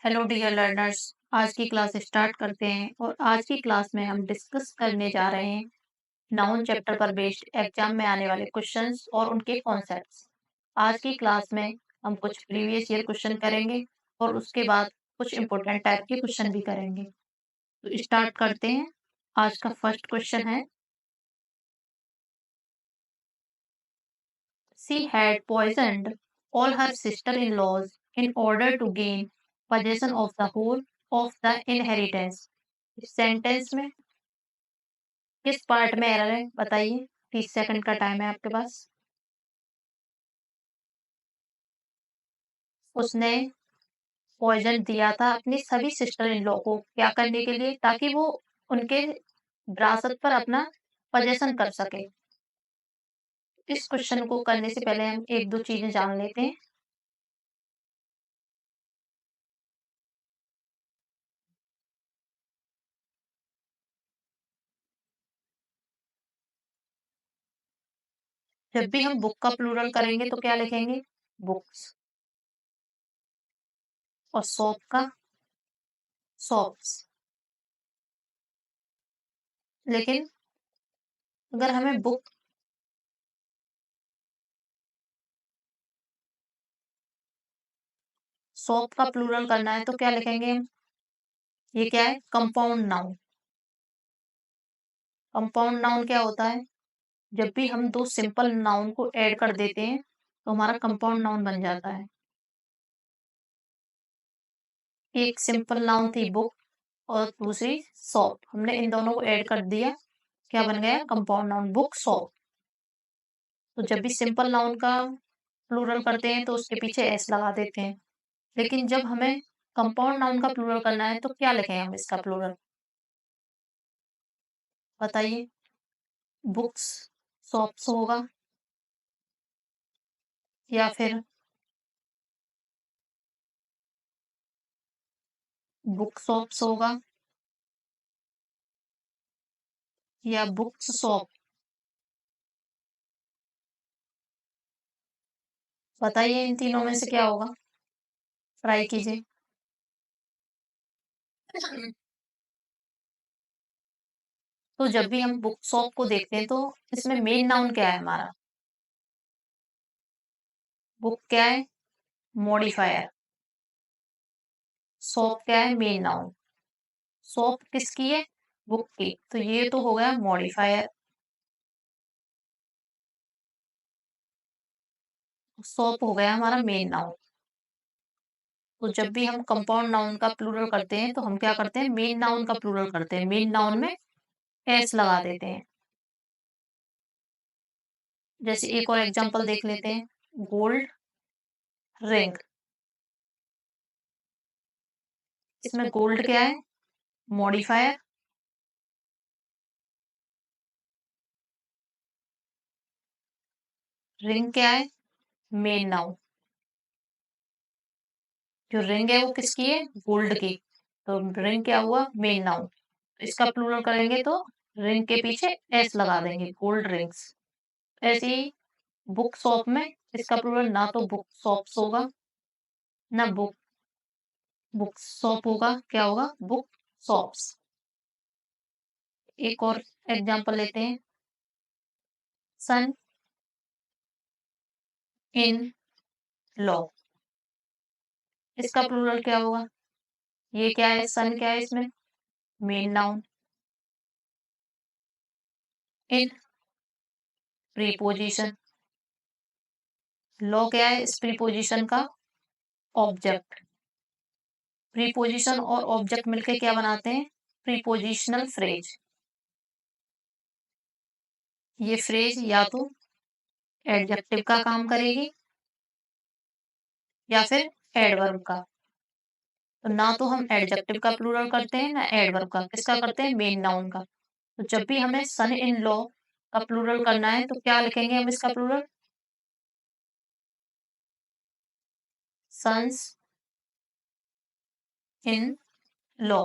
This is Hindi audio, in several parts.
Hello dear learners. आज की क्लास स्टार्ट करते हैं और आज की क्लास में हम डिस्कस करने जा रहे हैं नाउन चैप्टर पर बेस्ड एग्जाम में आने वाले क्वेश्चंस और उनके कॉन्सेप्ट्स। आज की क्लास में हम कुछ प्रीवियस ईयर क्वेश्चन करेंगे और उसके बाद कुछ इंपॉर्टेंट टाइप के क्वेश्चन भी करेंगे। तो स्टार्ट करते हैं। आज का फर्स्ट क्वेश्चन है, she had poisoned all her sister-in-laws in order to gain possession of the whole of the inheritance। इस सेंटेंस में किस पार्ट में एरर है बताइए। 30 सेकंड का टाइम है आपके पास। उसने पॉइजन दिया था अपनी सभी सिस्टर इन लॉ को, क्या करने के लिए, ताकि वो उनके विरासत पर अपना पजेशन कर सके। इस क्वेश्चन को करने से पहले हम एक दो चीजें जान लेते हैं। जब भी हम बुक का प्लूरल करेंगे तो क्या लिखेंगे? बुक्स। और सोप का सोप्स। लेकिन अगर हमें बुक सोप का प्लूरल करना है तो क्या लिखेंगे हम? ये क्या है? Compound noun. कंपाउंड नाउन क्या होता है? जब भी हम दो सिंपल नाउन को ऐड कर देते हैं तो हमारा कंपाउंड नाउन बन जाता है। एक सिंपल नाउन थी बुक और दूसरी सॉप, हमने इन दोनों को ऐड कर दिया, क्या बन गया? Compound noun, book shop. तो जब भी सिंपल नाउन का प्लूरल करते हैं तो उसके पीछे एस लगा देते हैं। लेकिन जब हमें कंपाउंड नाउन का प्लूरल करना है तो क्या लिखें हम इसका प्लूरल? बताइए। बुक्स शॉप्स होगा या फिर बुक शॉप्स होगा या बुक्स शॉप? बताइए इन तीनों में से क्या होगा? ट्राई कीजिए। तो जब भी हम बुक शॉप को देखते हैं तो इसमें मेन नाउन क्या है हमारा? बुक क्या है? मॉडिफायर। शॉप क्या है? Main noun. शॉप किसकी है? बुक की। तो ये तो हो गया मॉडिफायर। शॉप हो गया हमारा मेन नाउन। तो जब भी हम कंपाउंड नाउन का प्लूरल करते हैं तो हम क्या करते हैं? मेन नाउन का प्लूरल करते हैं। मेन नाउन में एस लगा देते हैं। जैसे एक और एग्जांपल देख लेते हैं, गोल्ड रिंग। इसमें गोल्ड क्या है? मॉडिफायर। रिंग क्या है? Main noun. जो रिंग है वो किसकी है? गोल्ड की। तो रिंग क्या हुआ? Main noun. इसका प्लूरल करेंगे तो रिंग के पीछे एस लगा देंगे, गोल्ड रिंग्स। ऐसे ही बुक शॉप में इसका प्लूरल ना तो बुक शॉप्स होगा ना बुक शॉप होगा, क्या होगा? Book shops. एक और एग्जांपल लेते हैं, सन इन लॉ। इसका प्लूरल क्या होगा? ये क्या है? सन क्या है इसमें? Main noun. In preposition. Law क्या है? इस प्रीपोजिशन का ऑब्जेक्ट। प्रीपोजिशन और ऑब्जेक्ट मिलके क्या बनाते हैं? Prepositional phrase. ये फ्रेज या तो एडजेक्टिव का काम करेगी या फिर एडवर्ब का। तो ना तो हम एडजेक्टिव का प्लूरल करते हैं ना एडवर्ब का, किसका करते हैं? मेन नाउन का। तो जब भी हमें सन इन लॉ का प्लूरल करना है तो क्या लिखेंगे हम इसका plural? Sons in law.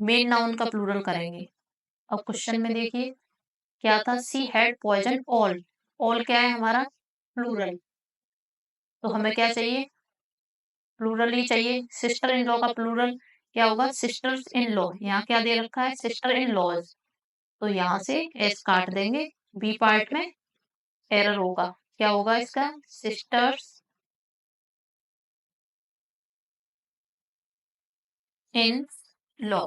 Main noun का प्लूरल करेंगे। अब क्वेश्चन में देखिए क्या था? She had poison all. All क्या है हमारा? प्लूरल। तो हमें क्या चाहिए? प्लूरल ही चाहिए। सिस्टर इन लॉ का प्लूरल क्या होगा? Sisters in law. यहाँ क्या दे रखा है? Sister in laws. तो यहाँ से एस काट देंगे। बी पार्ट में एरर होगा। क्या होगा इसका? Sisters in law.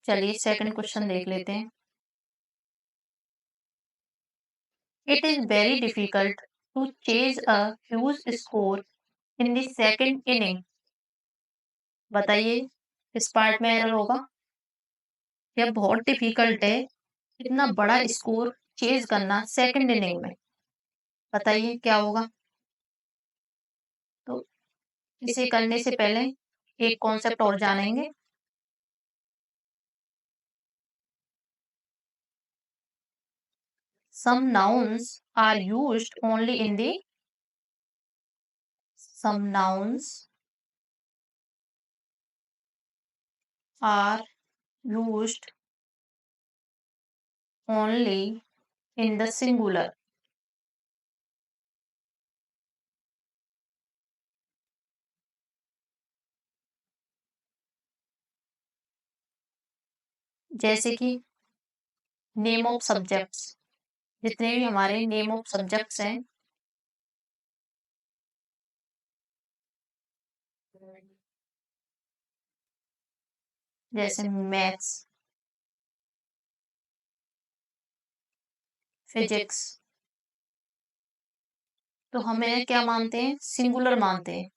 चलिए सेकंड क्वेश्चन देख लेते हैं। It is very difficult to chase a huge score in the second inning. बताइए किस पार्ट में एरर होगा? यह बहुत डिफिकल्ट है इतना बड़ा स्कोर चेज करना सेकंड इनिंग में। बताइए क्या होगा? तो इसे करने से पहले एक कॉन्सेप्ट और जानेंगे। Some nouns are used only in the some nouns are used only in the singular. जैसे कि नेम ऑफ सब्जेक्ट्स। जितने भी हमारे नेम ऑफ सब्जेक्ट्स हैं, जैसे मैथ्स, फिजिक्स, तो हमें क्या मानते हैं? सिंगुलर मानते हैं।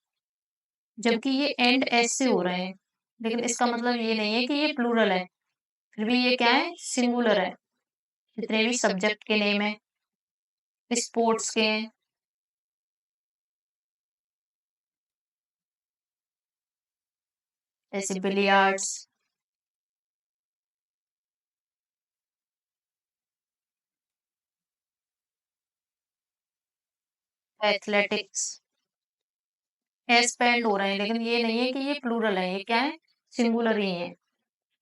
जबकि ये एंड एस से हो रहे हैं, लेकिन इसका मतलब ये नहीं है कि ये प्लूरल है। फिर भी ये क्या है? सिंगुलर है। जितने भी सब्जेक्ट के नेम है, स्पोर्ट्स के हैं, जैसे बिलियर्ड्स, एथलेटिक्स, एस पे एंड हो रहे हैं, लेकिन ये नहीं है कि ये प्लूरल है। ये क्या है? सिंगुलर ही है।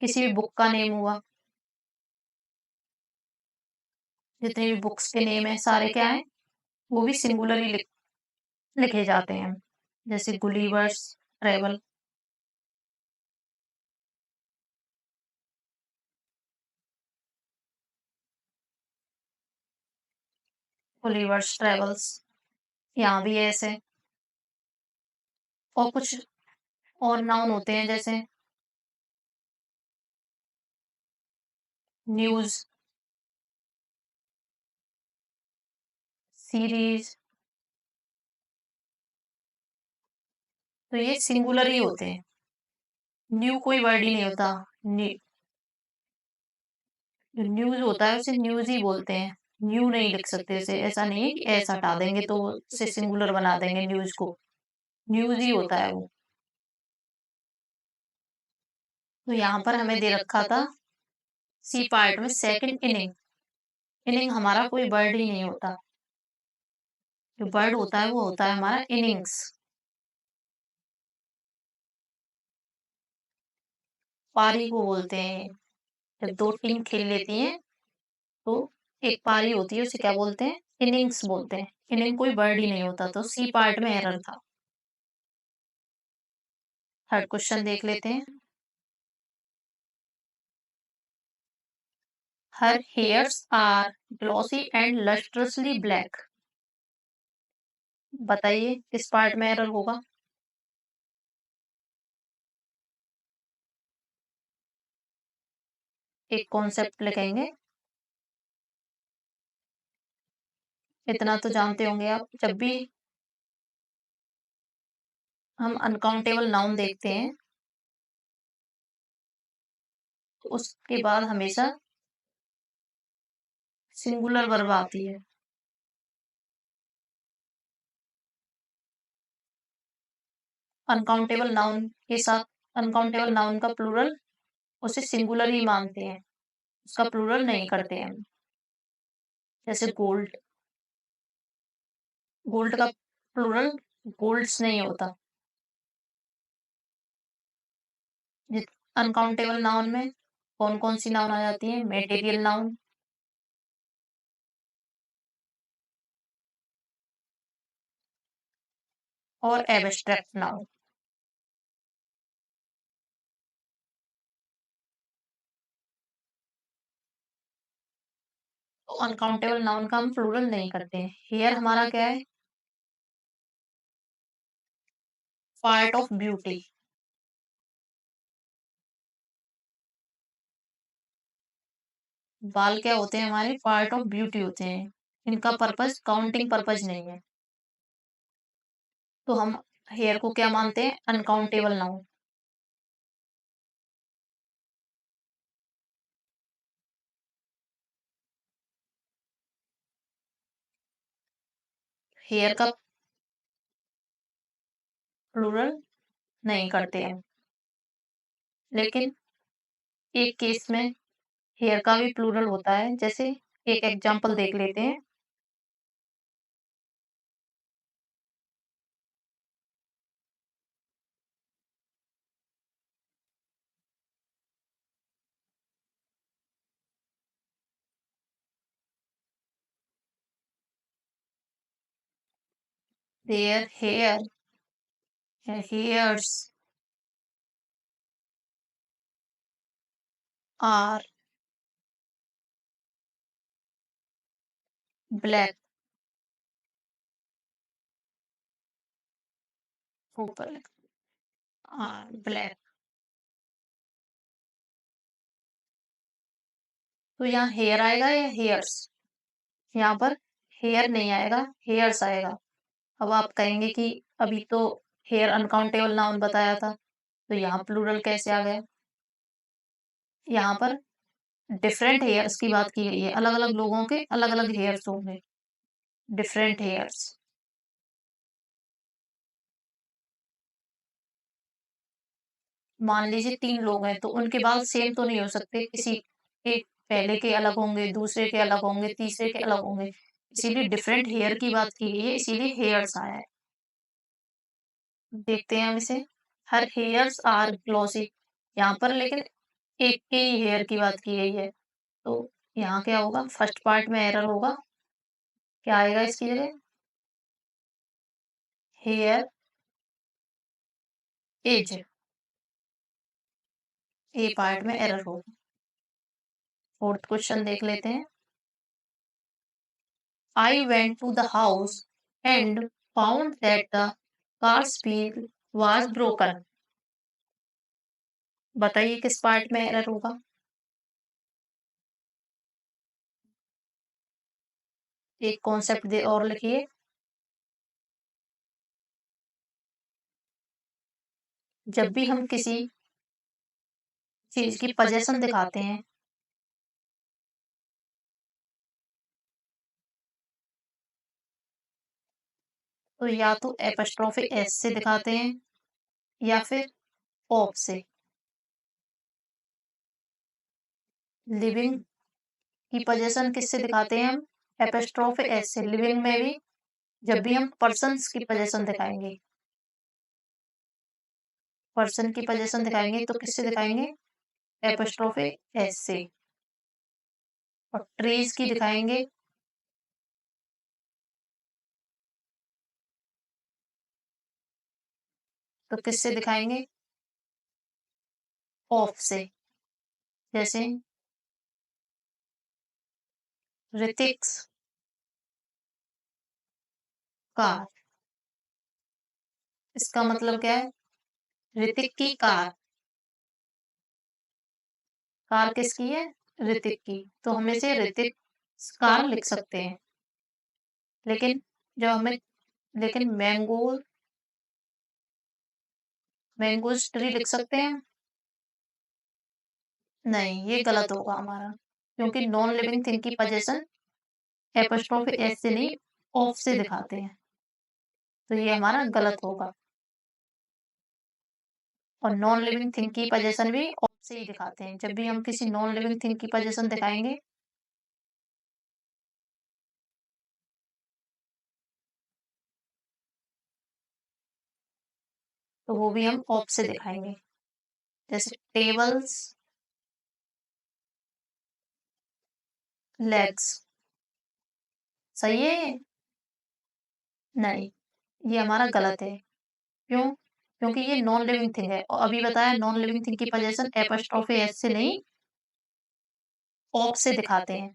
किसी भी बुक का नेम हुआ, जितने भी बुक्स के नेम है सारे क्या है? वो भी सिंगुलर ही लिखे जाते हैं। जैसे गुलिवर्स ट्रेवल, गुलिवर्स ट्रेवल्स, यहाँ भी ऐसे। और कुछ और नाउन होते हैं, जैसे न्यूज, सीरीज, तो ये सिंगुलर ही होते हैं। न्यू कोई वर्ड ही नहीं होता। जो न्यूज होता है उसे न्यूज ही बोलते हैं। न्यू नहीं लिख सकते इसे। ऐसा नहीं है कि एस हटा देंगे तो उसे सिंगुलर बना देंगे न्यूज को। न्यूज ही होता है वो। तो यहाँ पर हमें दे रखा था सी पार्ट में सेकंड इनिंग। इनिंग हमारा कोई वर्ड ही नहीं होता। जो वर्ड होता है वो होता है हमारा इनिंग्स। पारी को बोलते हैं। जब दो टीम खेल लेती हैं तो एक पारी होती है, उसे क्या बोलते हैं? इनिंग्स बोलते हैं। इनिंग कोई वर्ड ही नहीं होता, तो सी पार्ट में एरर था। थर्ड क्वेश्चन देख लेते हैं। Her hairs are glossy and lustrously black. बताइए किस पार्ट में एरर होगा? एक कॉन्सेप्ट लिखेंगे। इतना तो जानते होंगे आप, जब भी हम अनकाउंटेबल नाउन देखते हैं तो उसके बाद हमेशा सिंगुलर वर्ब आती है। अनकाउंटेबल नाउन के साथ अनकाउंटेबल नाउन का प्लूरल उसे सिंगुलर ही मानते हैं, उसका प्लूरल नहीं करते हैं। जैसे गोल्ड, गोल्ड का प्लूरल गोल्ड्स नहीं होता। अनकाउंटेबल नाउन में कौन कौन सी नाउन आ जाती है? मेटेरियल नाउन, और एब्स्ट्रैक्ट नाउन। तो अनकाउंटेबल नाउन का हम प्लूरल नहीं करते हैं। हेयर हमारा क्या है? Part of beauty. बाल क्या होते हैं? हमारे पार्ट ऑफ ब्यूटी होते हैं। इनका पर्पस काउंटिंग पर्पस नहीं है। तो हम हेयर को क्या मानते हैं? Uncountable noun. हेयर का प्लूरल नहीं करते हैं। लेकिन एक केस में हेयर का भी प्लूरल होता है। जैसे एक एग्जांपल देख लेते हैं। There hairs are black. ऊपर आर ब्लैक। तो यहाँ हेयर आएगा या हेयर्स? यहाँ पर हेयर नहीं आएगा, हेयर्स आएगा। अब आप कहेंगे कि अभी तो हेयर अनकाउंटेबल नाउन बताया था, तो यहाँ प्लूरल कैसे आ गया? यहाँ पर डिफरेंट हेयर्स की बात की गई है। अलग-अलग लोगों के अलग-अलग हेयर्स होंगे। Different hairs. मान लीजिए 3 लोग हैं, तो उनके बाल सेम तो नहीं हो सकते। किसी एक पहले के अलग होंगे, दूसरे के अलग होंगे, तीसरे के अलग होंगे। इसीलिए डिफरेंट हेयर की बात की गई है, इसीलिए हेयर्स आया है। देखते हैं हम इसे। हर हेयर्स आर ग्लॉसी। यहाँ पर लेकिन एक के ही हेयर की बात की गई है। तो यहाँ क्या होगा? फर्स्ट पार्ट में एरर होगा। क्या आएगा इसकी जगह? Hair is. ए पार्ट में एरर होगा। फोर्थ क्वेश्चन देख लेते हैं। I went to the house and found that the car's wheel was broken. बताइए किस पार्ट में एरर होगा? एक कॉन्सेप्ट दे और लिखिए। जब भी हम किसी चीज की पोजीशन दिखाते हैं, तो या तो एपस्ट्रोफी एस से दिखाते हैं या फिर ऑफ से। लिविंग की पोजीशन किससे दिखाते हैं हम? एपस्ट्रोफी एस से। लिविंग में भी जब भी हम पर्सन्स की पोजीशन दिखाएंगे, पर्सन की पोजीशन दिखाएंगे तो किससे दिखाएंगे? एपस्ट्रोफी एस से। और ट्रीज की दिखाएंगे तो किससे दिखाएंगे? ऑफ से। जैसे ऋतिक्स कार। इसका मतलब क्या है? ऋतिक की कार। कार किसकी है? ऋतिक की। तो हम इसे ऋतिक कार लिख सकते हैं। लेकिन जो हमें लेकिन मैंगोज ट्री लिख सकते हैं? नहीं, ये गलत होगा हमारा। क्योंकि नॉन लिविंग थिंग की पोजीशन एपॉस्ट्रोफी एस से नहीं, ऑफ से दिखाते हैं। तो ये हमारा गलत होगा। और नॉन लिविंग थिंग की पोजीशन भी ऑफ से ही दिखाते हैं। जब भी हम किसी नॉन लिविंग थिंग की पोजीशन दिखाएंगे, तो वो भी हम ऑफ से दिखाएंगे। जैसे टेबल्स लेग्स। सही है ये? नहीं, ये हमारा गलत है। क्यों? क्योंकि ये नॉन लिविंग थिंग है और अभी बताया नॉन लिविंग थिंग की पोजीशन एपॉस्ट्रोफी एस से नहीं, ऑफ से दिखाते हैं।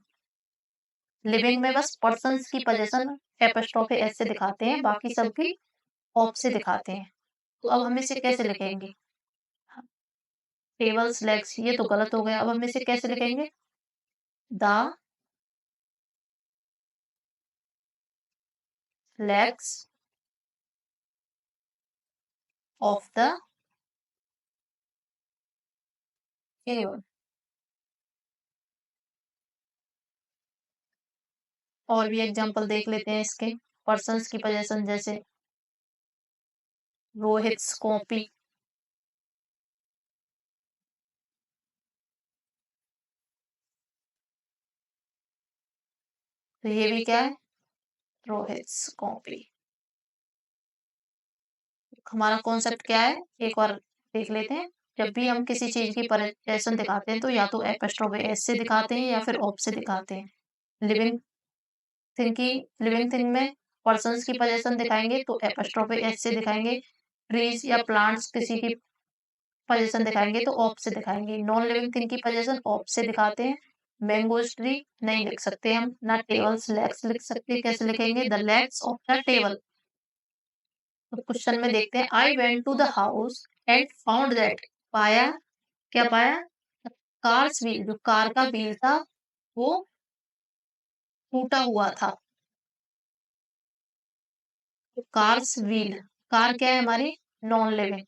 लिविंग में बस पर्सन्स की पोजीशन एपॉस्ट्रोफी एस से दिखाते हैं, बाकी सबकी ऑफ से दिखाते हैं। तो अब हम इसे कैसे लिखेंगे? टेबल्स, लेग्स, ये तो गलत हो गया। अब हम इसे कैसे लिखेंगे? The legs of the table. और भी एग्जांपल देख लेते हैं इसके। पर्सन्स की पोजीशन जैसे रोहित्स कॉपी। तो ये भी क्या है? रोहित्स कॉपी। हमारा कॉन्सेप्ट क्या है? एक बार देख लेते हैं। जब भी हम किसी चीज की पोजीशन दिखाते हैं तो या तो एपॉस्ट्रोफी एस से दिखाते हैं या फिर ऑफ से दिखाते हैं। लिविंग थिंग की लिविंग थिंग में पर्सन्स की पोजीशन दिखाएंगे तो एपॉस्ट्रोफी एस से दिखाएंगे। ट्रीज या प्लांट्स किसी की पोजीशन दिखाएंगे तो ऑफ से दिखाएंगे। नॉन लिविंग थिंग की पोजीशन ऑफ से दिखाते हैं। मैंगोज ट्री नहीं लिख सकते हम, ना टेबल्स लेग्स लिख सकते। कैसे लिखेंगे? The legs of the table. तो क्वेश्चन में देखते हैं, I went to the house and found that. पाया, क्या पाया? कार्स व्हील, जो कार का व्हील था वो टूटा हुआ था। कार्स व्हील, कार क्या है हमारी? Non living.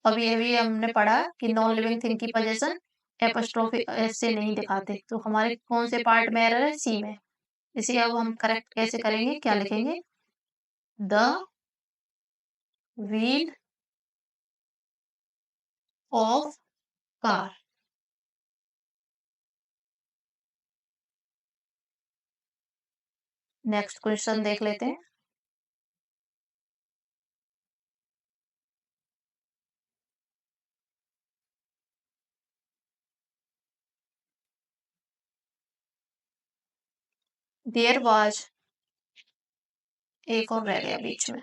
अभी अभी हमने पढ़ा कि नॉन लिविंग थिंग की पोजीशन एपॉस्ट्रोफी एस से नहीं दिखाते, तो हमारे कौन से पार्ट में एरर है? सी में। इसे अब हम करेक्ट कैसे करेंगे? क्या लिखेंगे? The wheel of car. Next question देख लेते हैं। देयर वाज, एक और रह गया बीच में।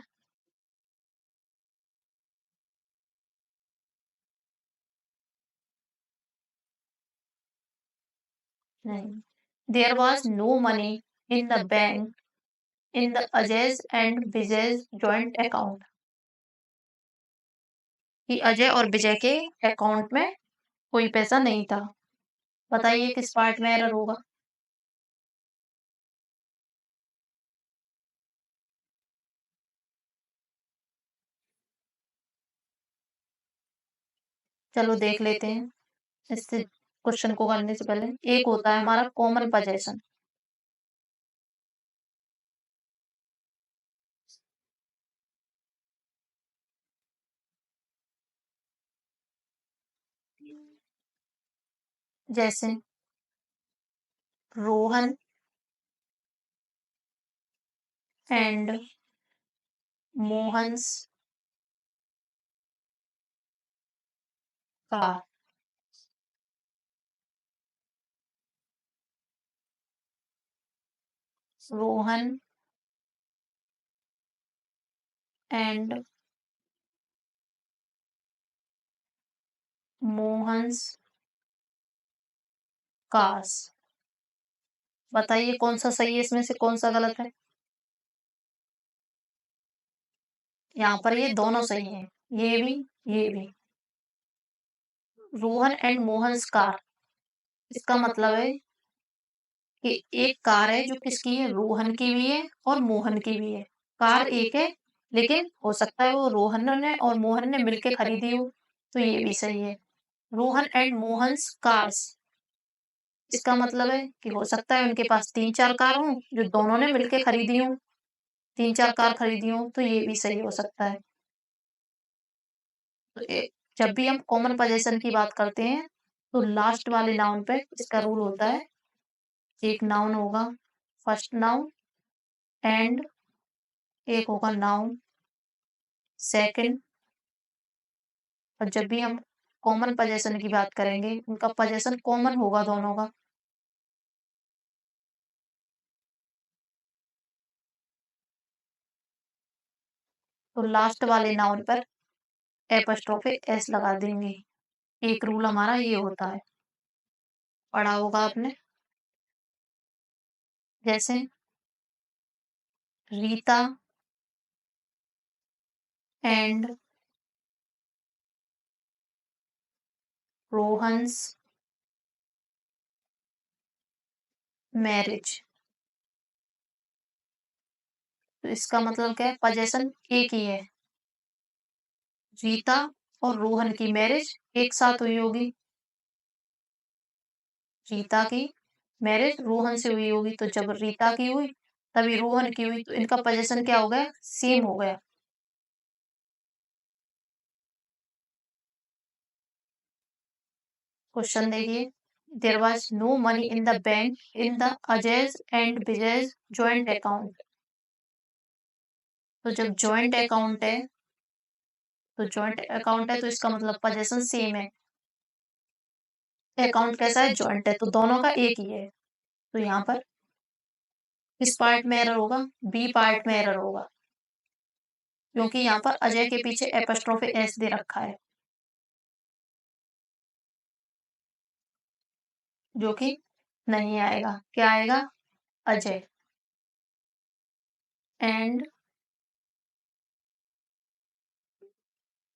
नहीं, there was no money in the bank in the Ajay's and Vijay's joint account. कि अजय और विजय के अकाउंट में कोई पैसा नहीं था। बताइए किस पार्ट में एरर होगा? चलो देख लेते हैं। इससे क्वेश्चन को करने से पहले एक होता है हमारा कॉमन पोजीशन। जैसे Rohan and Mohan's car. Rohan and Mohan's cars. बताइए कौन सा सही है, इसमें से कौन सा गलत है? यहाँ पर ये दोनों सही हैं, ये भी ये भी। रोहन एंड मोहन्स कार, इसका मतलब है कि एक कार है जो किसकी है? रोहन की भी है और मोहन की भी है। कार एक है, लेकिन हो सकता है वो रोहन ने और मोहन ने मिलके खरीदी हो, तो ये भी सही है। रोहन एंड मोहन्स कार्स, इसका मतलब है कि हो सकता है उनके पास 3-4 कार हों, जो दोनों ने मिलके खरीदी हों। 3-4 कार खरीदी हों, तो ये भी सही हो सकता है। तो जब भी हम कॉमन पोजीशन की बात करते हैं, तो लास्ट वाले नाउन पे इसका रूल होता है। एक नाउन होगा फर्स्ट नाउन एंड एक होगा नाउन सेकंड। और जब भी हम कॉमन पोजीशन की बात करेंगे, उनका पोजीशन कॉमन होगा दोनों का। तो लास्ट वाले नाउन पर एपस्ट्रोफे एस लगा देंगे। एक रूल हमारा ये होता है, पढ़ा होगा आपने। जैसे रीता एंड रोहन्स मैरिज। तो इसका मतलब क्या है, पजेशन एक ही है। रीता और रोहन की मैरिज एक साथ हुई होगी। रीता की मैरिज रोहन से हुई होगी, तो जब रीता की हुई तभी रोहन की हुई, तो इनका पोजीशन क्या हो गया, सेम हो गया। क्वेश्चन देखिए, there was no money in the bank in the Ajay's and Vijay's joint account. तो जब जॉइंट अकाउंट है, तो जॉइंट अकाउंट है तो इसका मतलब पोजीशन सेम है। अकाउंट कैसा है, जॉइंट है, तो दोनों का एक ही है। तो यहाँ पर किस पार्ट में एरर होगा, बी पार्ट में एरर होगा, क्योंकि यहाँ पर अजय के पीछे एपस्ट्रोफी एस दे रखा है, जो कि नहीं आएगा। क्या आएगा, Ajay and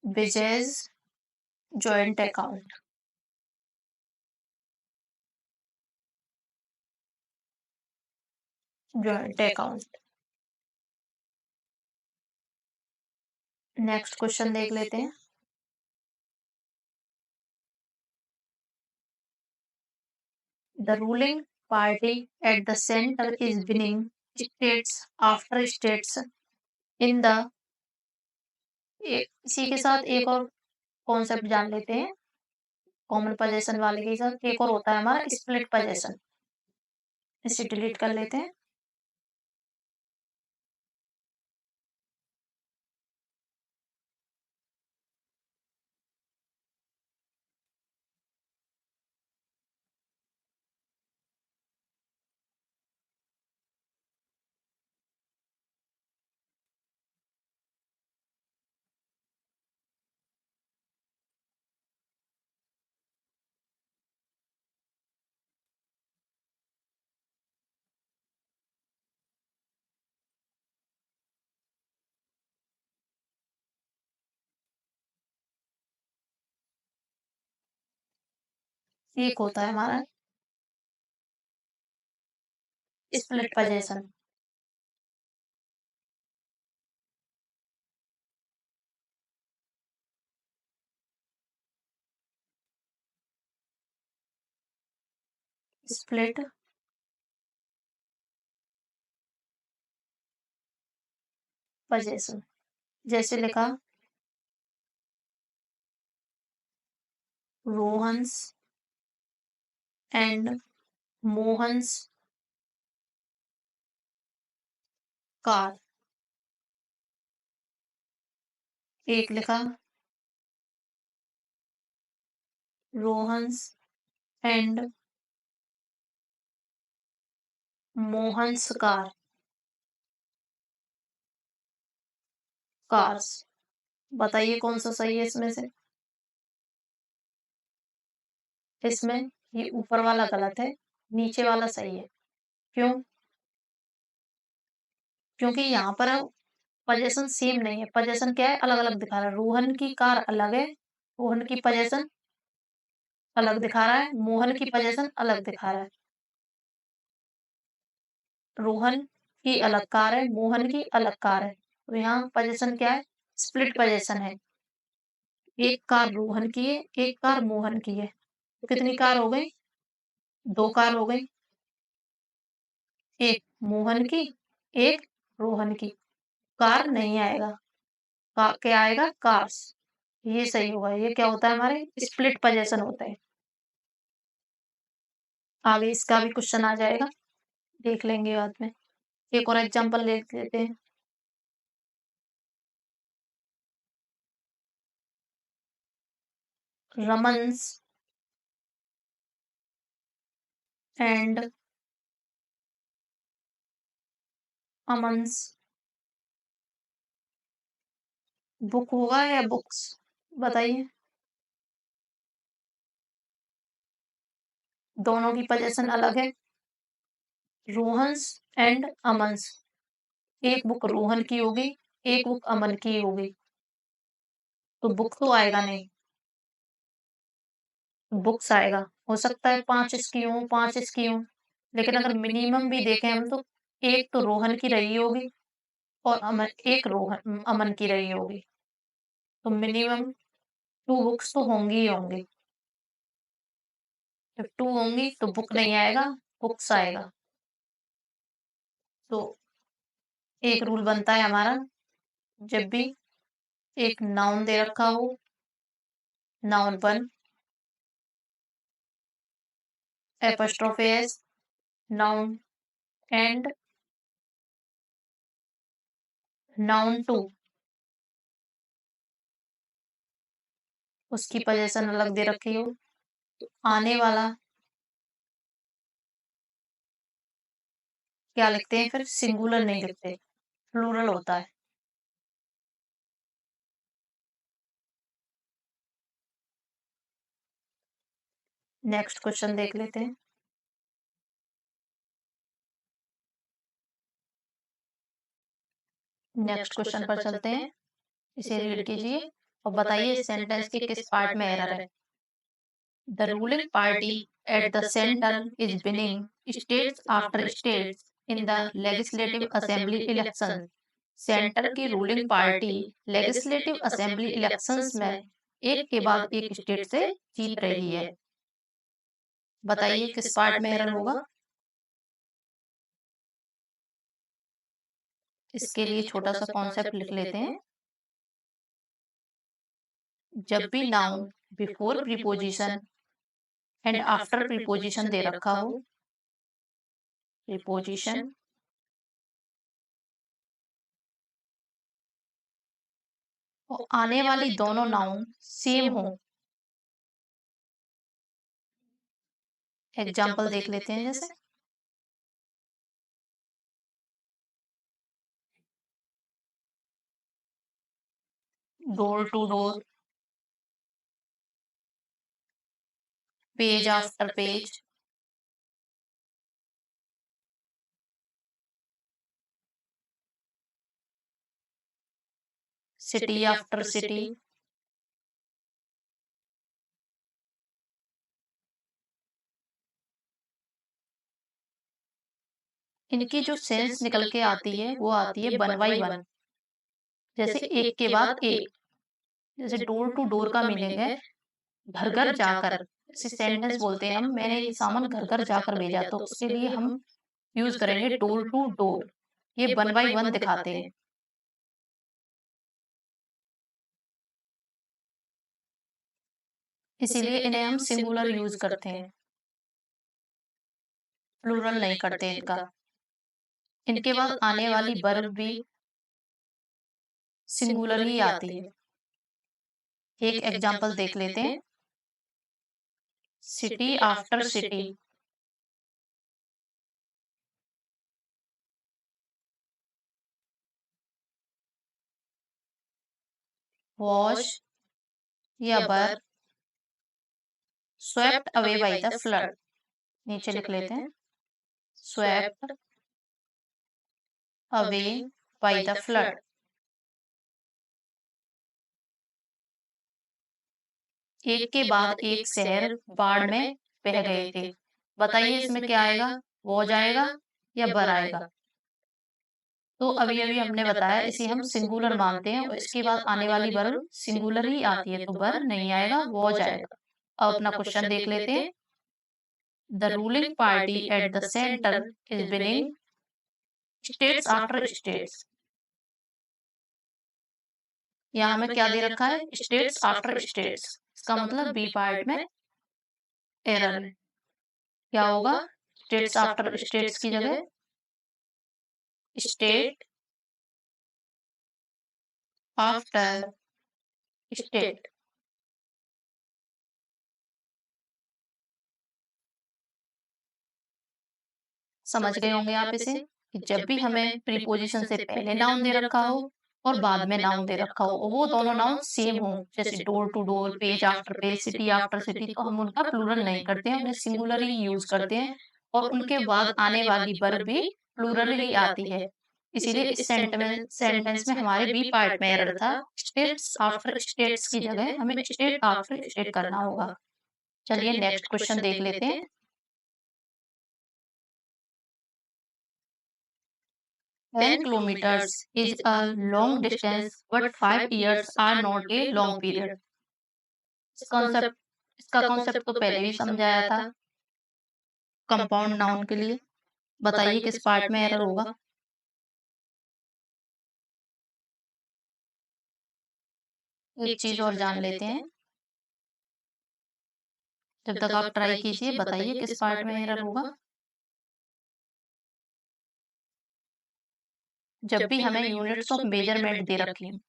Vijay's joint account. Joint account. Next question देख लेते हैं। The ruling party at the centre is winning states after states in the. इसी के साथ एक और कॉन्सेप्ट जान लेते हैं, कॉमन पोजीशन वाले के साथ एक और होता है हमारा स्प्लिट पोजीशन। इसे डिलीट कर लेते हैं। एक होता है हमारा स्प्लिट पोजीशन। स्प्लिट पोजीशन, जैसे लिखा रोहन्स एंड मोहन्स कार। एक लिखा Rohan's and Mohan's car, cars. बताइए कौन सा सही है इसमें से। इसमें ये ऊपर वाला गलत है, नीचे वाला सही है। क्यों, क्योंकि यहाँ पर पोजीशन सेम नहीं है। पोजीशन क्या है, अलग अलग दिखा रहा है। रोहन की कार अलग है, रोहन की पोजीशन अलग दिखा रहा है, मोहन की पोजीशन अलग दिखा रहा है। रोहन की अलग कार है, मोहन की अलग कार है, तो यहाँ पोजीशन क्या है, स्प्लिट पोजीशन है। एक कार रोहन की है, एक कार मोहन की है, तो कितनी कार हो गई, दो कार हो गई। एक मोहन की, एक रोहन की। कार नहीं आएगा, क्या आएगा, कार्स। ये सही होगा। ये क्या होता है, हमारे स्प्लिट पोजीशन होता है। आगे इसका भी क्वेश्चन आ जाएगा, देख लेंगे बाद में। एक और एग्जांपल ले लेते हैं। रमन्स एंड अमन्स बुक होगा या बुक्स? बताइए। दोनों की पोजीशन अलग है। रोहन्स एंड अमन्स। एक बुक रोहन की होगी, एक बुक अमन की होगी। तो बुक तो आएगा नहीं, बुक्स आएगा। हो सकता है 5 इसकी हों, 5 इसकी हों, लेकिन अगर मिनिमम भी देखें हम तो एक तो रोहन की रही होगी और एक अमन की रही होगी। तो मिनिमम 2 बुक्स तो होंगी ही होंगी। जब 2 होंगी तो बुक नहीं आएगा, बुक्स आएगा। तो एक रूल बनता है हमारा, जब भी एक नाउन दे रखा हो, noun 1 apostrophe s, noun and noun 2 उसकी पोजीशन अलग दे रखी हो, तो आने वाला क्या लिखते हैं फिर? सिंगुलर नहीं लिखते, प्लूरल होता है। नेक्स्ट क्वेश्चन देख लेते हैं। नेक्स्ट क्वेश्चन पर चलते हैं। इसे रीड कीजिए और बताइए इस सेंटेंस के किस पार्ट में एरर है। The ruling party at the centre is winning states after states in the legislative assembly election. Centre की ruling party legislative assembly elections में एक के बाद एक स्टेट से जीत रही है। बताइए किस पार्ट में एरर होगा। इसके लिए छोटा सा कॉन्सेप्ट लिख लेते हैं। जब भी noun before preposition and after preposition दे रखा हो, प्रीपोजिशन और आने वाली दोनों नाउन सेम हो। एग्जाम्पल देख लेते हैं जैसे door to door, page after page, city after city, इनकी जो सेंस निकल के आती है वो आती है 1 बाई 1। जैसे एक के बाद एक, जैसे डोर टू डोर का मीनिंग है घर घर जाकर। इसे सेंटेंस बोलते हैं हम, मैंने ये सामान घर घर जाकर भेजा, तो उसके लिए हम यूज करेंगे डोर टू डोर। ये 1 बाई 1 दिखाते हैं। इसीलिए इन्हें हम सिंगुलर यूज करते हैं, प्लूरल नहीं करते इनका। इनके बाद आने वाली वर्ब भी सिंगुलर ही आती है। एक एग्जांपल देख लेते हैं। सिटी आफ्टर सिटी, वॉश या बर swept away by the flood. नीचे लिख लेते हैं, swept away by the flood. एक के बाद एक शहर बाढ़ में बह गए थे। बताइए इसमें क्या आएगा? वॉज आएगा या बर आएगा? तो अभी अभी हमने बताया इसे हम सिंगुलर मानते हैं और इसके बाद आने वाली वर्ब सिंगुलर ही आती है, तो बर नहीं आएगा, वॉज आएगा। अब अपना क्वेश्चन देख लेते हैं। The ruling party at the centre is winning states after states. यहाँ हमें क्या दे रखा है? States after states. इसका मतलब बी पार्ट में एरर है। क्या होगा? स्टेट्स आफ्टर स्टेट्स की जगह स्टेट आफ्टर स्टेट। समझ गए होंगे आप इसे कि जब भी हमें प्रीपोजिशन से पहले नाउन दे रखा हो और बाद में नाउन दे रखा हो, वो दोनों नाउन सेम हो, जैसे door to door, page after page, city after city, तो हम उनका प्लूरल नहीं करते हैं, उन्हें सिंगुलर ही यूज करते हैं और उनके बाद आने वाली वर्ब भी प्लूरल ही आती है। इसीलिए इस सेंटेंस में हमारे बी पार्ट में एरर था। स्टेट्स आफ्टर स्टेट्स की जगह हमें स्टेट आफ्टर स्टेट करना होगा। चलिए नेक्स्ट क्वेश्चन देख लेते हैं। 10 kilometers is a long distance, but 5 years are not a long period. इस कॉन्सेप्ट इसका कॉन्सेप्ट तो पहले भी समझाया था कंपाउंड नाउन के लिए। बताइए किस पार्ट में एरर होगा। एक चीज और जान लेते हैं। जब तक आप ट्राई कीजिए, बताइए किस पार्ट में एरर होगा। जब भी हमें यूनिट्स ऑफ मेजरमेंट दे रखी हो।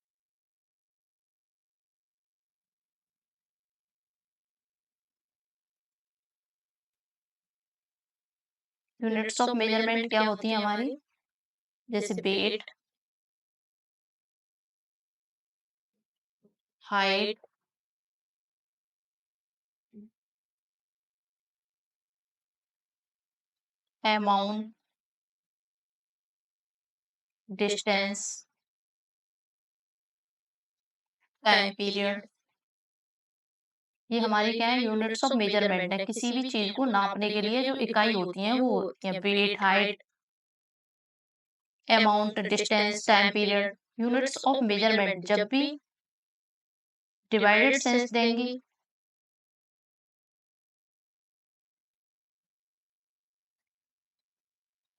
यूनिट्स ऑफ मेजरमेंट क्या होती है हमारी, जैसे weight, height, amount, distance, time period. ये हमारी क्या है, यूनिट्स ऑफ मेजरमेंट है। किसी भी चीज को नापने के लिए जो इकाई होती है वो होती है weight, height, amount, distance, time period. Units of measurement जब भी डिवाइडेड सेंस देंगी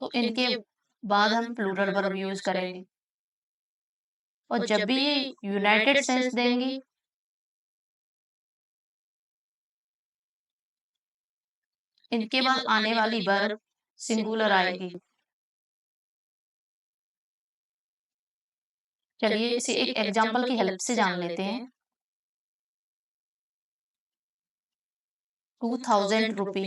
तो इनके बाद हम प्लूरल वर्ब यूज करेंगे, और जब भी ये यूनाइटेड सेंस देंगी इनके बाद आने वाली वर्ब सिंगुलर आएगी। चलिए इसे एक एग्जांपल की हेल्प से जान लेते हैं। 2000 रुपी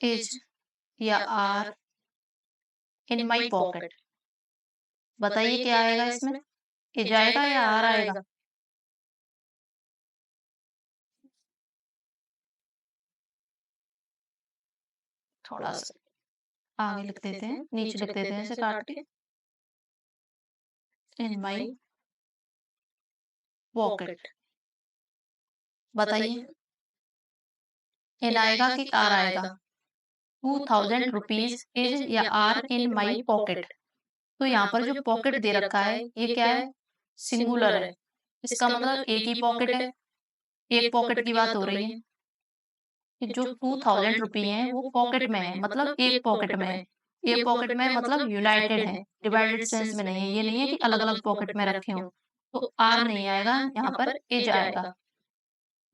इज या आर इन माई पॉकेट। बताइए क्या आएगा इसमें, इज आएगा या आर आएगा। थोड़ा सा आगे लिख देते हैं, नीचे लिख देते हैं इसे काट के। इन माई पॉकेट। बताइए इन आएगा कि आर आएगा। 2000 रुपीज इज या आर इन माई पॉकेट। तो यहाँ पर जो पॉकेट दे रखा है ये क्या है, सिंगुलर है। इसका मतलब एक ही पॉकेट है, एक पॉकेट की बात हो रही है कि जो 2000 रुपी है वो पॉकेट में है, मतलब एक पॉकेट में है। एक पॉकेट में मतलब यूनाइटेड है, डिवाइडेड सेंस में नहीं है। ये नहीं है कि अलग अलग पॉकेट में रखे हो। तो आर नहीं आएगा, यहाँ पर इज आएगा।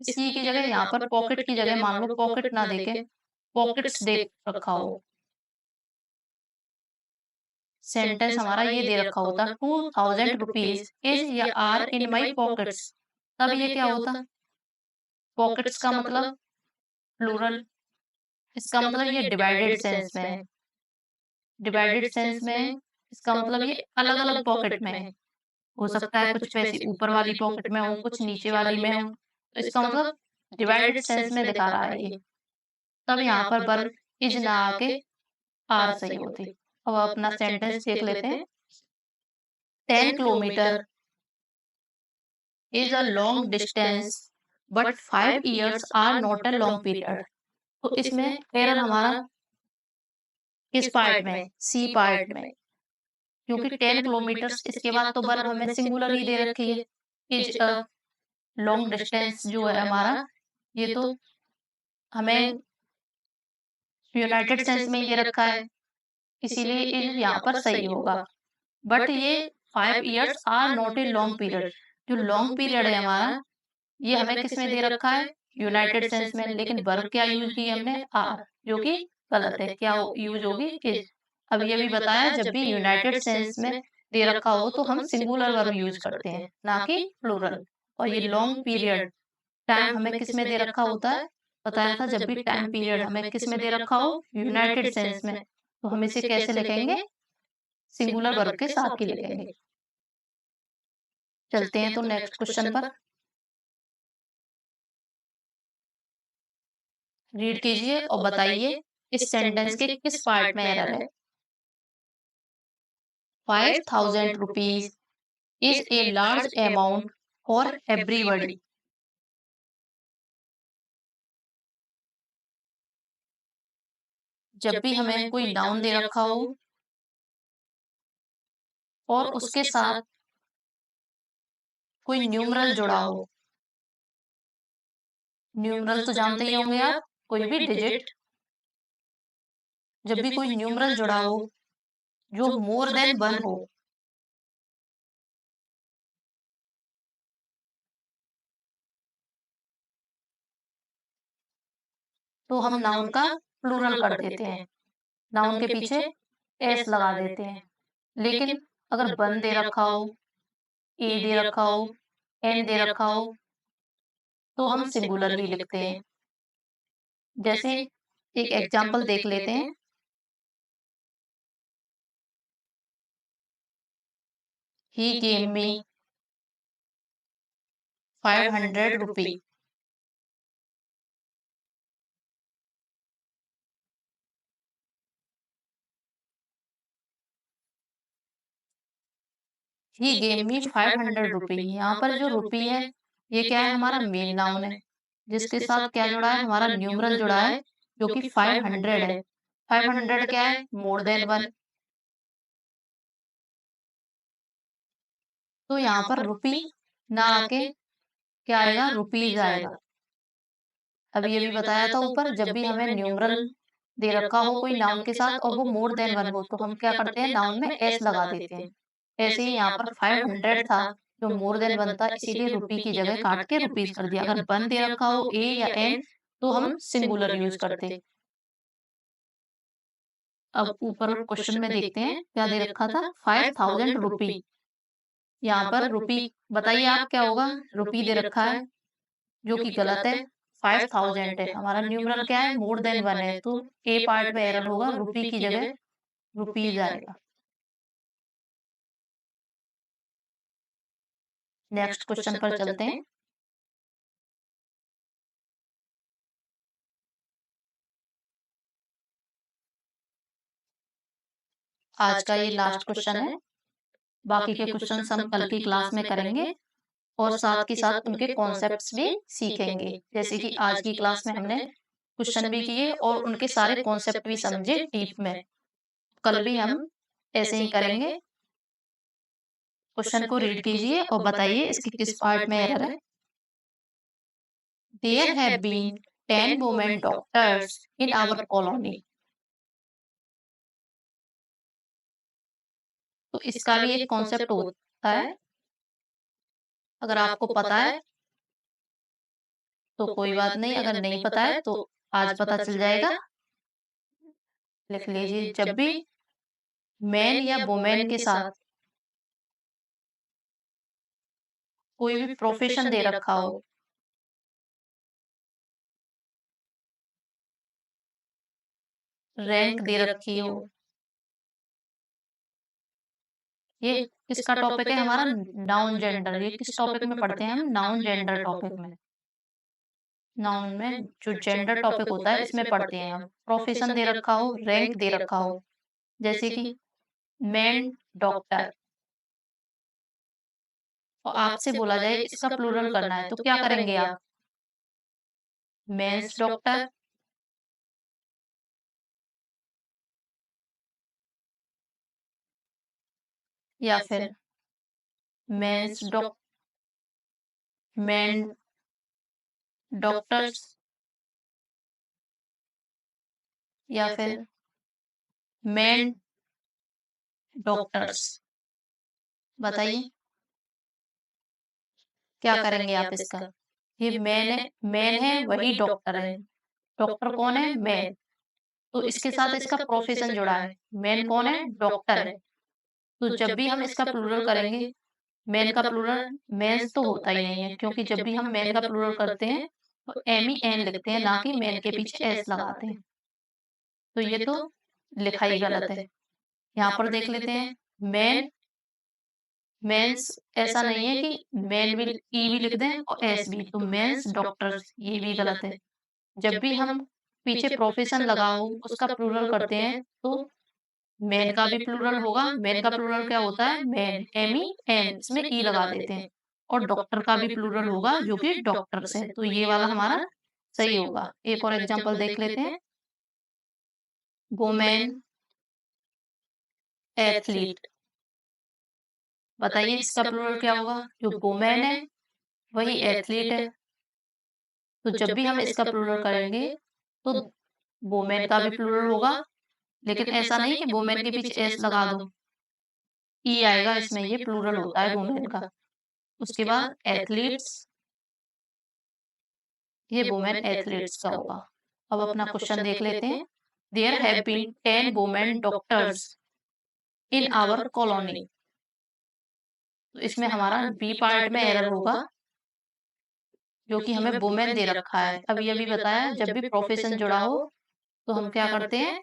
इसी की जगह यहाँ पर पॉकेट की जगह मान लो पॉकेट ना देके पॉकेट्स दे रखा हो। सेंटेंस हमारा ये दे रखा होता 2000 रुपीज इज या आर इन माई पॉकेट्स। तब ये क्या होता, पॉकेट्स का मतलब प्लूरल। इसका मतलब ये डिवाइडेड सेंस में है। डिवाइडेड सेंस में इसका मतलब ये अलग अलग पॉकेट में है। हो सकता है कुछ पैसे ऊपर वाली पॉकेट में हो, कुछ नीचे वाली में हो। तो इसका मतलब डिवाइडेड सेंस में दिखा रहा है ये। तब यहाँ पर वर्ब इज ना आके आर सही होती। अब अपना सेंटेंस देख लेते हैं। 10 kilometre is a long distance but 5 years are not a long period. तो इसमें एरर हमारा किस पार्ट में, सी पार्ट में। क्योंकि 10 किलोमीटर्स इसके बाद तो वर्ब हमें सिंगुलर ही दे रखी है। इज अ लॉन्ग डिस्टेंस जो है हमारा, ये तो हमें यूनाइटेड सेंस में ये रखा है, इसीलिए इज यहाँ पर सही होगा। बट ये 5 years are not a long period. जो लॉन्ग पीरियड है हमारा ये हमें किस में दे रखा है, यूनाइटेड सेंस में। लेकिन वर्ब क्या यूज की हमने, आर, जो कि गलत है। क्या यूज होगी, इज। अब ये भी बताया जब भी यूनाइटेड सेंस में दे रखा हो तो हम सिंगुलर वर्ब यूज करते हैं, ना कि प्लूरल। और ये लॉन्ग पीरियड टाइम हमें किस में दे रखा होता है? बताया था जब भी टाइम पीरियड हमें किस में दे रखा हो? यूनाइटेड सेंस में। तो हम इसे कैसे लिखेंगे? सिंगुलर वर्ब के साथ ही लिखेंगे। चलते हैं तो नेक्स्ट क्वेश्चन पर। रीड कीजिए और बताइए इस सेंटेंस के किस पार्ट में एरर है? 5000 rupees is a large amount for everybody. जब भी हमें कोई नाउन दे रखा हो और उसके साथ कोई न्यूमरल जुड़ा हो, न्यूमरल तो जानते ही होंगे आप, कोई भी डिजिट, जब भी कोई न्यूमरल जुड़ा हो जो मोर देन वन हो, तो हम नाउन का प्लूरल कर देते हैं। नाउन के पीछे एस लगा देते हैं। लेकिन अगर वन दे रखा हो, ए दे रखा हो, एन दे रखा हो, तो हम सिंगुलर ही लिखते हैं। जैसे एक एग्जाम्पल देख लेते हैं। He gave me 500 rupee. He gave me 500 रुपी। यहाँ पर जो रुपी है ये क्या है? हमारा मेन नाउन है जिसके साथ क्या जुड़ा है? हमारा न्यूमरल जुड़ा है जो कि 500 है। 500 क्या है? More than one. तो यहाँ पर रुपी ना आके क्या आएगा? रुपीज आएगा। अभी ये भी बताया था ऊपर, जब भी हमें न्यूमरल दे रखा हो कोई नाउन के साथ और वो मोर देन वन हो, तो हम क्या करते हैं? नाउन में एस लगा देते हैं। ऐसे ही यहाँ पर 500 था जो मोर देन वन था, इसीलिए रुपी की जगह काट के रुपीज कर दिया। अगर वन दे रखा हो, ए या एन, तो हम सिंगुलर यूज करते। अब ऊपर क्वेश्चन में देखते हैं क्या दे रखा था? 5000 रुपी। यहाँ पर रुपी, बताइए आप क्या होगा? रुपी दे रखा है जो कि गलत है। 5000 है, हमारा न्यूमरल क्या है? मोर देन वन है, तो ए पार्ट में एरर होगा, रुपी की जगह रुपीज आएगा। नेक्स्ट क्वेश्चन पर चलते हैं। आज का ये लास्ट क्वेश्चन है। बाकी के क्वेश्चंस हम कल की क्लास में करेंगे और साथ के साथ उनके कॉन्सेप्ट्स भी सीखेंगे। जैसे कि आज की क्लास में हमने क्वेश्चन भी किए और उनके सारे कॉन्सेप्ट भी समझे डीप में। कल भी हम ऐसे ही करेंगे। क्वेश्चन को रीड कीजिए और बताइए इसके किस पार्ट में एरर है। There have been 10 women doctors in our colony. तो इसका भी एक कॉन्सेप्ट होता है। अगर आपको पता है तो कोई बात नहीं, अगर नहीं पता है तो आज पता चल जाएगा। लिख लीजिए, जब भी मैन या वुमेन के साथ कोई भी प्रोफेशन दे रखा हो, रैंक दे रखी हो, ये किसका टॉपिक है? हमारा नाउन जेंडर। ये किस टॉपिक में पढ़ते हैं हम? नाउन जेंडर टॉपिक में। नाउन में जो जेंडर टॉपिक होता है इसमें पढ़ते हैं हम। प्रोफेशन दे रखा हो, रैंक दे रखा हो, जैसे कि मैन डॉक्टर, और आपसे बोला जाए इसका प्लूरल करना है, तो क्या करेंगे आप? मेंस डॉक्टर, या फिर मेंस डॉक मेन डॉक्टर्स, या फिर मेन डॉक्टर्स। बताइए क्या करेंगे आप इसका? ये मैन है, मैन है वही डॉक्टर है। डॉक्टर कौन है? मैन। तो इसके साथ इसका प्रोफेशन जुड़ा है। मैन कौन है? डॉक्टर है। तो जब भी हम इसका प्लूरल करेंगे मेन का प्लूरल मेंस तो होता ही नहीं है, क्योंकि जब भी हम मेन का प्लूरल करते हैं तो MEN लिखते हैं, ना कि मेन के पीछे एस लगाते हैं। तो ये तो लिखा ही गलत है। यहाँ पर देख लेते हैं, मेन मेंस ऐसा नहीं है कि मेन भी भी लिख दें और एस भी, तो मेंस डॉक्टर्स ये भी गलत है। जब भी हम पीछे प्रोफेशन लगा हो उसका प्लूरल करते हैं तो मेन का भी प्लूरल होगा। मेन का प्लूरल क्या होता है? मेन, MEN, इसमें लगा देते हैं। और डॉक्टर का भी प्लूरल होगा जो कि डॉक्टर्स है, तो ये वाला हमारा सही होगा। एक और एग्जांपल देख लेते हैं, वुमेन एथलीट। बताइए इसका प्लूरल क्या होगा? जो वुमेन है वही एथलीट है, तो जब भी हम इसका प्लूरल करेंगे तो वुमेन का भी प्लूरल होगा, लेकिन ऐसा नहीं कि वुमेन के पीछे एस लगा दो, आएगा इसमें, ये प्लूरल होता है वुमेन का। उसके बाद एथलीट्स, ये वुमेन एथलीट्स का होगा। अब अपना क्वेश्चन देख लेते हैं। There have been 10 women doctors in our colony. तो इसमें हमारा बी पार्ट में एरर होगा, जो कि हमें वुमेन दे रखा है। अभी अभी बताया, जब भी प्रोफेशन जुड़ा हो तो हम क्या करते हैं?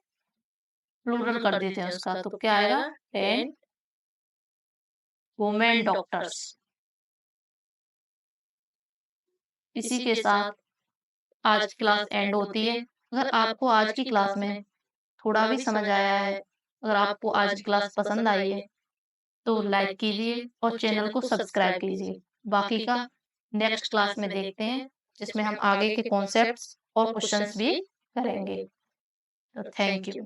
प्लूरल कर देते हैं उसका। तो क्या आएगा? 10 वुमेन डॉक्टर्स। इसी के साथ आज की क्लास एंड होती है। अगर आपको आज की क्लास में थोड़ा भी समझ आया है, अगर आपको आज की क्लास पसंद आई है, तो लाइक कीजिए और चैनल को सब्सक्राइब कीजिए। बाकी का नेक्स्ट क्लास में देखते हैं, जिसमें हम आगे के कॉन्सेप्ट्स और क्वेश्चंस भी करेंगे। तो थैंक यू।